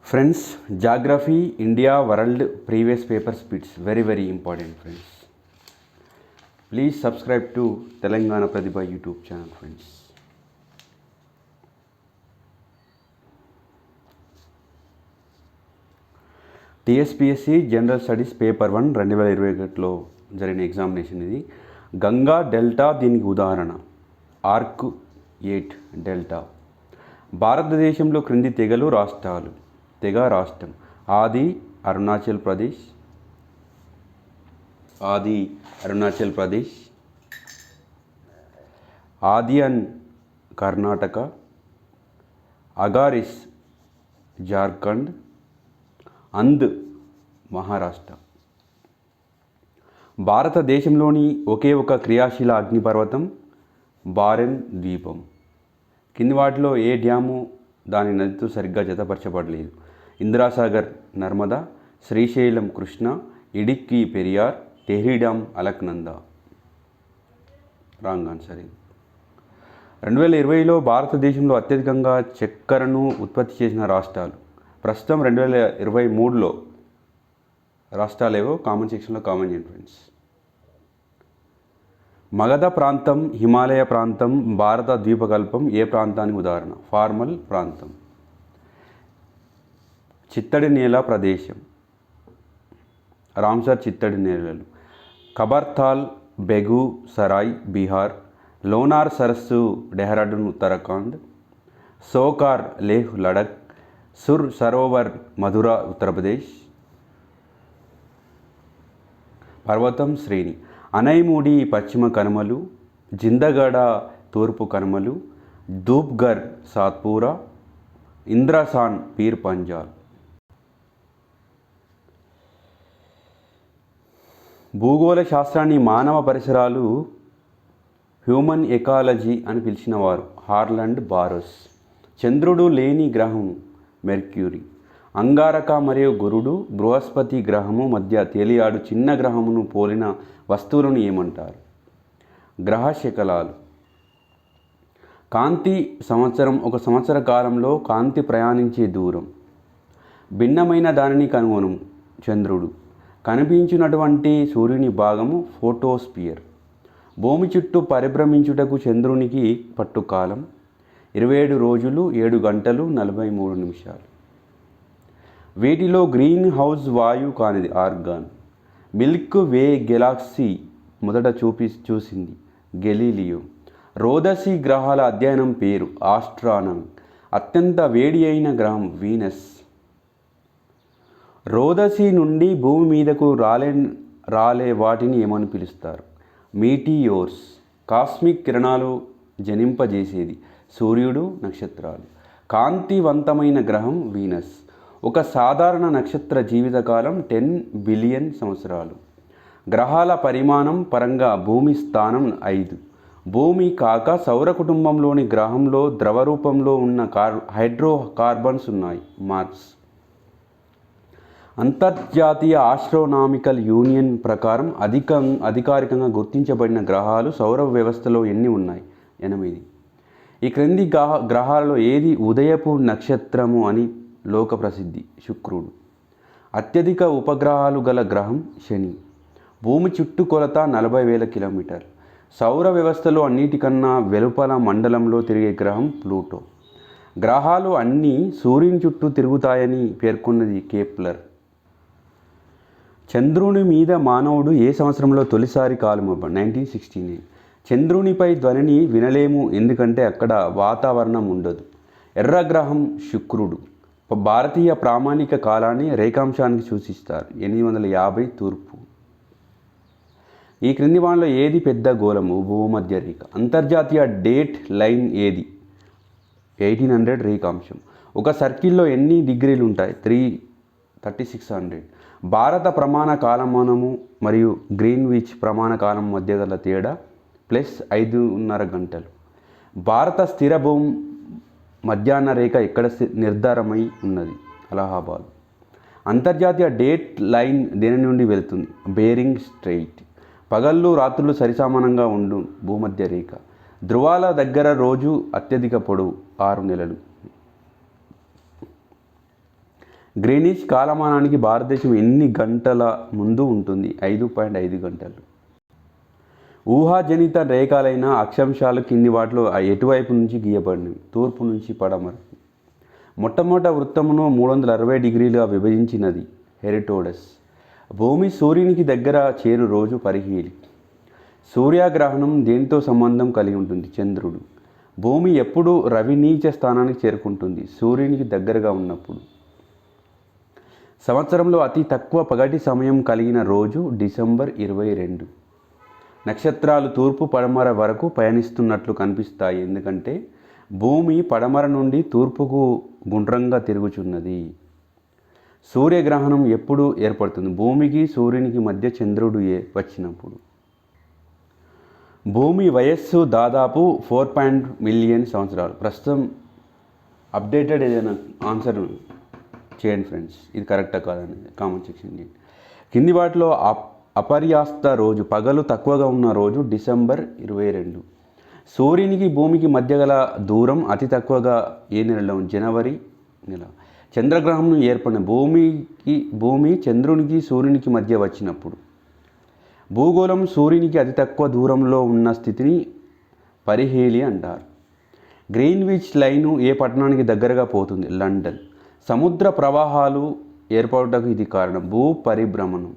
Friends, geography, India, world, previous papers bits very important, friends. Please subscribe to Telangana Pratibha YouTube channel, friends. TSPSC general studies paper 1 2021లో జరిగిన examination ఇది. Ganga delta దీనికి ఉదాహరణ. Arc 8 delta. భారతదేశంలో క్రింది తెగలు రాష్ట్రాలు. తెగ రాష్ట్రం ఆది అరుణాచల్ ప్రదేశ్, ఆదియన్ కర్ణాటక, అగారిస్ జార్ఖండ్, అంద్ మహారాష్ట్ర. భారతదేశంలోని ఒకే ఒక క్రియాశీల అగ్నిపర్వతం బారెన్ ద్వీపం. కింది వాటిలో ఏ డ్యాము దాని నదితో సరిగ్గా జతపరచబడలేదు? Indira Sagar Narmada, Srisailam Krishna, Idukki Periyar, Tehri dam Alaknanda. Wrong answer ఇది. 2020లో భారతదేశంలో అత్యధికంగా చక్కెరను ఉత్పత్తి చేసిన రాష్ట్రాలు. ప్రస్తుతం 2023లో రాష్ట్రాలేవో కామెంట్ సెక్షన్లో కామెంట్ చేయండి ఫ్రెండ్స్. మగధ ప్రాంతం, హిమాలయ ప్రాంతం, భారత ద్వీపకల్పం ఏ ప్రాంతానికి ఉదాహరణ? ఫార్మల్ ప్రాంతం. చిత్తడి నేల ప్రదేశం. రామ్సర్ చిత్తడి నేలలు. కబర్తాల్ బెగు సరాయ్ బీహార్, లోనార్ సరస్సు డెహ్రాడూన్ ఉత్తరాఖండ్, సోకార్ లేహ్ లడక్, సుర్ సరోవర్ మధుర ఉత్తరప్రదేశ్. పర్వతం శ్రేణి. అనైముడి పశ్చిమ కనుమలు, జిందగడ తూర్పు కనుమలు, ధూప్గర్ సాత్పూరా, ఇంద్రసాన్ పీర్ పంజాల్. భూగోళ శాస్త్రాన్ని మానవ పరిసరాలు హ్యూమన్ ఎకాలజీ అని పిలిచినవారు హార్లండ్ బారోస్. చంద్రుడు లేని గ్రహం మెర్క్యూరీ. అంగారక మరియు గురుడు, బృహస్పతి గ్రహము మధ్య తేలియాడు చిన్న గ్రహమును పోలిన వస్తువులను ఏమంటారు? గ్రహ శకలాలు. కాంతి సంవత్సరం. ఒక సంవత్సర కాలంలో కాంతి ప్రయాణించే దూరం. భిన్నమైన దానిని కనుగొను. చంద్రుడు. కనిపించినటువంటి సూర్యుని భాగము ఫోటోస్పియర్. భూమి చుట్టూ పరిభ్రమించుటకు చంద్రునికి పట్టుకాలం 27 రోజులు 7 గంటలు 43 నిమిషాలు. వీటిలో గ్రీన్ హౌస్ వాయువు కానిది ఆర్గాన్. మిల్క్ వే గెలాక్సీ మొదట చూసింది గెలీలియో. రోదసి గ్రహాల అధ్యయనం పేరు ఆస్ట్రానమీ. అత్యంత వేడి అయిన గ్రహం వీనస్. రోదసి నుండి భూమి మీదకు రాలే వాటిని ఏమని పిలుస్తారు? మీటియోర్స్. కాస్మిక్ కిరణాలు జనింపజేసేది సూర్యుడు, నక్షత్రాలు. కాంతివంతమైన గ్రహం వీనస్. ఒక సాధారణ నక్షత్ర జీవితకాలం 10 బిలియన్ సంవత్సరాలు. గ్రహాల పరిమాణం పరంగా భూమి స్థానం 5. భూమి కాక సౌర కుటుంబంలోని గ్రహంలో ద్రవ రూపంలో ఉన్న హైడ్రోకార్బన్స్ ఉన్నాయి మార్స్. అంతర్జాతీయ ఆస్ట్రోనామికల్ యూనియన్ ప్రకారం అధికారికంగా గుర్తించబడిన గ్రహాలు సౌర వ్యవస్థలో ఎన్ని ఉన్నాయి? 8. ఈ క్రింది గ్రహాలలో ఏది ఉదయపు నక్షత్రము అని లోక ప్రసిద్ధి? శుక్రుడు. అత్యధిక ఉపగ్రహాలు గల గ్రహం శని. భూమి చుట్టుకొలత 40,000 కిలోమీటర్లు. సౌర వ్యవస్థలో అన్నిటికన్నా వెలుపల మండలంలో తిరిగే గ్రహం ప్లూటో. గ్రహాలు అన్నీ సూర్యుని చుట్టూ తిరుగుతాయని పేర్కొన్నది కేప్లర్. చంద్రుని మీద మానవుడు ఏ సంవత్సరంలో తొలిసారి కాలుమోపాడు? 1969. చంద్రునిపై ధ్వనిని వినలేము ఎందుకంటే అక్కడ వాతావరణం ఉండదు. ఎర్రగ్రహం శుక్రుడు. భారతీయ ప్రామాణిక కాలాన్ని రేఖాంశానికి సూచిస్తారు 850 తూర్పు. ఈ క్రింది వాటిలో ఏది పెద్ద గోళము? భూమధ్య రేఖ. అంతర్జాతీయ డేట్ లైన్ ఏది? 1800 రేఖాంశం. ఒక సర్కిల్లో ఎన్ని డిగ్రీలు ఉంటాయి? 3600. భారత ప్రమాణ కాలమానము మరియు గ్రీన్విచ్ ప్రమాణ కాలం మధ్య గల తేడా +5.5 గంటలు. భారత స్థిర భూమి మధ్యాహ్న రేఖ ఎక్కడ నిర్ధారమై ఉన్నది? అలహాబాద్. అంతర్జాతీయ డేట్ లైన్ దేని నుండి వెళ్తుంది? Bearing straight. పగళ్ళు రాత్రులు సరిసమానంగా ఉండు భూమధ్య రేఖ. ధ్రువాల దగ్గర రోజు అత్యధిక పొడవు 6 నెలలు. గ్రీనిచ్ కాలమానానికి భారతదేశం ఎన్ని గంటల ముందు ఉంటుంది? 5.5 గంటలు. ఊహాజనిత రేఖలైన అక్షాంశాలు కింది వాటిలో ఎటువైపు నుంచి గీయబడినవి? తూర్పు నుంచి పడమర. మొట్టమొదట వృత్తమును 360 డిగ్రీలుగా విభజించినది హెరిటోడస్. భూమి సూర్యునికి దగ్గర చేరు రోజు పరిహేళి. సూర్యగ్రహణం దేనితో సంబంధం కలిగి ఉంటుంది? చంద్రుడు. భూమి ఎప్పుడు రవి నీచ స్థానానికి చేరుకుంటుంది? సూర్యునికి దగ్గరగా ఉన్నప్పుడు. సంవత్సరంలో అతి తక్కువ పగటి సమయం కలిగిన రోజు డిసెంబర్ 22. నక్షత్రాలు తూర్పు పడమర వరకు పయనిస్తున్నట్లు కనిపిస్తాయి, ఎందుకంటే భూమి పడమర నుండి తూర్పుకు గుండ్రంగా తిరుగుచున్నది. సూర్యగ్రహణం ఎప్పుడు ఏర్పడుతుంది? భూమికి సూర్యునికి మధ్య చంద్రుడు వచ్చినప్పుడు. భూమి వయస్సు దాదాపు 4 మిలియన్ సంవత్సరాలు. ప్రస్తుతం అప్డేటెడ్ ఏదైనా ఆన్సర్ చేయండి ఫ్రెండ్స్, ఇది కరెక్టా కాదని కామెంట్ సెక్షన్ చేయండి. కింది వాటిలో అపర్యాస్త రోజు, పగలు తక్కువగా ఉన్న రోజు డిసెంబర్ 22. సూర్యునికి భూమికి మధ్య గల దూరం అతి తక్కువగా ఏ నెలలో? జనవరి నెల. చంద్రగ్రహణం ఏర్పడిన భూమి చంద్రునికి సూర్యునికి మధ్య వచ్చినప్పుడు. భూగోళం సూర్యునికి అతి తక్కువ దూరంలో ఉన్న స్థితిని పరిహేళి అంటారు. గ్రీన్విచ్ లైను ఏ పట్టణానికి దగ్గరగా పోతుంది? లండన్. సముద్ర ప్రవాహాలు ఏర్పడటకు ఇది కారణం? భూ పరిభ్రమణం.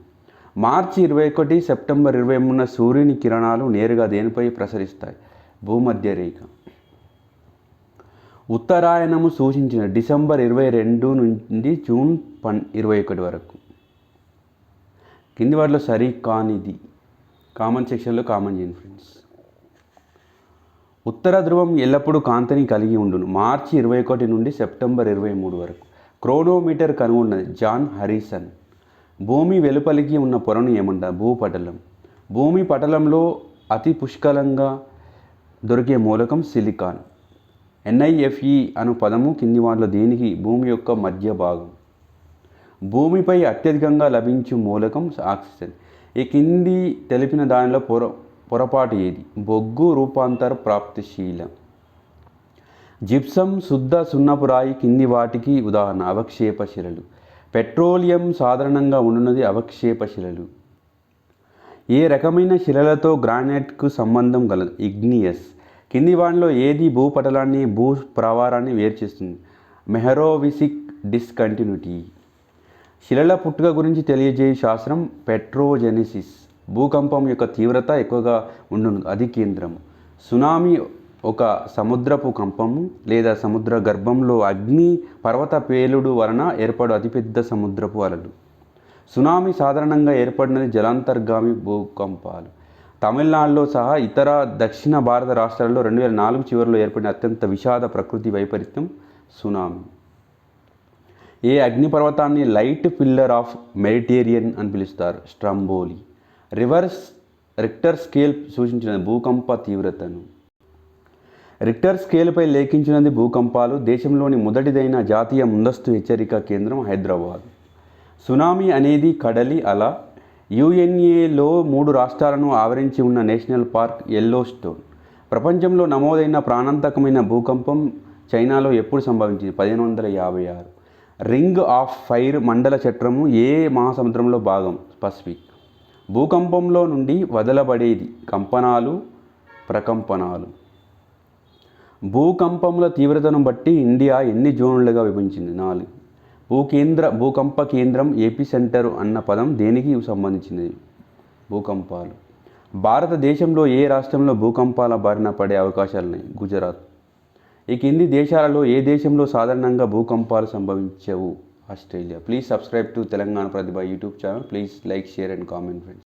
మార్చి 21, సెప్టెంబర్ 23 సూర్యుని కిరణాలు నేరుగా దేనిపై ప్రసరిస్తాయి? భూమధ్య రేఖ. ఉత్తరాయణము సూచించిన డిసెంబర్ 22 నుండి జూన్ 21 వరకు. కింది వాటిలో సరి కానిది కామెంట్ సెక్షన్లో కామెంట్ చేయండి ఫ్రెండ్స్. ఉత్తర ధ్రువం ఎల్లప్పుడూ కాంతిని కలిగి ఉండును. మార్చి 21 నుండి సెప్టెంబర్ 23 వరకు. క్రోనోమీటర్ కనుగొన్నది జాన్ హారిసన్. భూమి వెలుపలికి ఉన్న పొరను ఏమంటారు? భూపటలం. భూమి పటలంలో అతి పుష్కలంగా దొరికే మూలకం సిలికాన్. NiFe అను పదము కింది వాటిలో దేనికి? భూమి యొక్క మధ్య భాగం. భూమిపై అత్యధికంగా లభించు మూలకం ఆక్సిజన్. ఈ కింది తెలిపిన దానిలో పొరపాటు ఏది? బొగ్గు రూపాంతర ప్రాప్తిశీలం. జిప్సం శుద్ధ సున్నపు రాయి కింది వాటికి ఉదాహరణ? అవక్షేప శిలలు. పెట్రోలియం సాధారణంగా ఉండున్నది అవక్షేప శిలలు. ఏ రకమైన శిలలతో గ్రానైట్కు సంబంధం కలదు? ఇగ్నియస్. కింది వాటిలో ఏది భూపటలాన్ని భూ ప్రవారాన్ని వేరు చేస్తుంది? మెహరోవిసిక్ డిస్కంటిన్యూటీ. శిలల పుట్టుక గురించి తెలియజేయ శాస్త్రం పెట్రోజెనిసిస్. భూకంపం యొక్క తీవ్రత ఎక్కువగా ఉండును, అది కేంద్రం. సునామీ ఒక సముద్రపు కంపము లేదా సముద్ర గర్భంలో అగ్ని పర్వత పేలుడు వలన ఏర్పడు అతిపెద్ద సముద్రపు అలలు. సునామీ సాధారణంగా ఏర్పడినది జలాంతర్గామి భూకంపాలు. తమిళనాడులో సహా ఇతర దక్షిణ భారత రాష్ట్రాల్లో 2004 చివరిలో ఏర్పడిన అత్యంత విషాద ప్రకృతి వైపరీత్యం సునామీ. ఏ అగ్నిపర్వతాన్ని లైట్ పిల్లర్ ఆఫ్ మెడిటేరియన్ అని పిలుస్తారు? స్ట్రంబోలి. రిక్టర్ స్కేల్ సూచించిన భూకంప తీవ్రతను. రిక్టర్ స్కేల్పై లేఖించినది భూకంపాలు. దేశంలోని మొదటిదైన జాతీయ ముందస్తు హెచ్చరిక కేంద్రం హైదరాబాద్. సునామీ అనేది కడలి అల. UNAలో 3 రాష్ట్రాలను ఆవరించి ఉన్న నేషనల్ పార్క్ ఎల్లోస్టోన్. ప్రపంచంలో నమోదైన ప్రాణాంతకమైన భూకంపం చైనాలో ఎప్పుడు సంభవించింది? 1556. రింగ్ ఆఫ్ ఫైర్ మండల చట్రము ఏ మహాసముద్రంలో భాగం? పసిఫిక్. భూకంపంలో నుండి వదలబడేది కంపనాలు, ప్రకంపనాలు. భూకంపముల తీవ్రతను బట్టి ఇండియా ఎన్ని జోన్లుగా విభజించింది? 4. భూకంప కేంద్రం ఏపీ సెంటర్ అన్న పదం దేనికి సంబంధించినది? భూకంపాలు. భారతదేశంలో ఏ రాష్ట్రంలో భూకంపాల బారిన పడే అవకాశాలున్నాయి? గుజరాత్. ఈ కింది దేశాలలో ఏ దేశంలో సాధారణంగా భూకంపాలు సంభవించవు? Australia. Please subscribe to Telangana Pratibha YouTube channel. Please like, share and comment friends.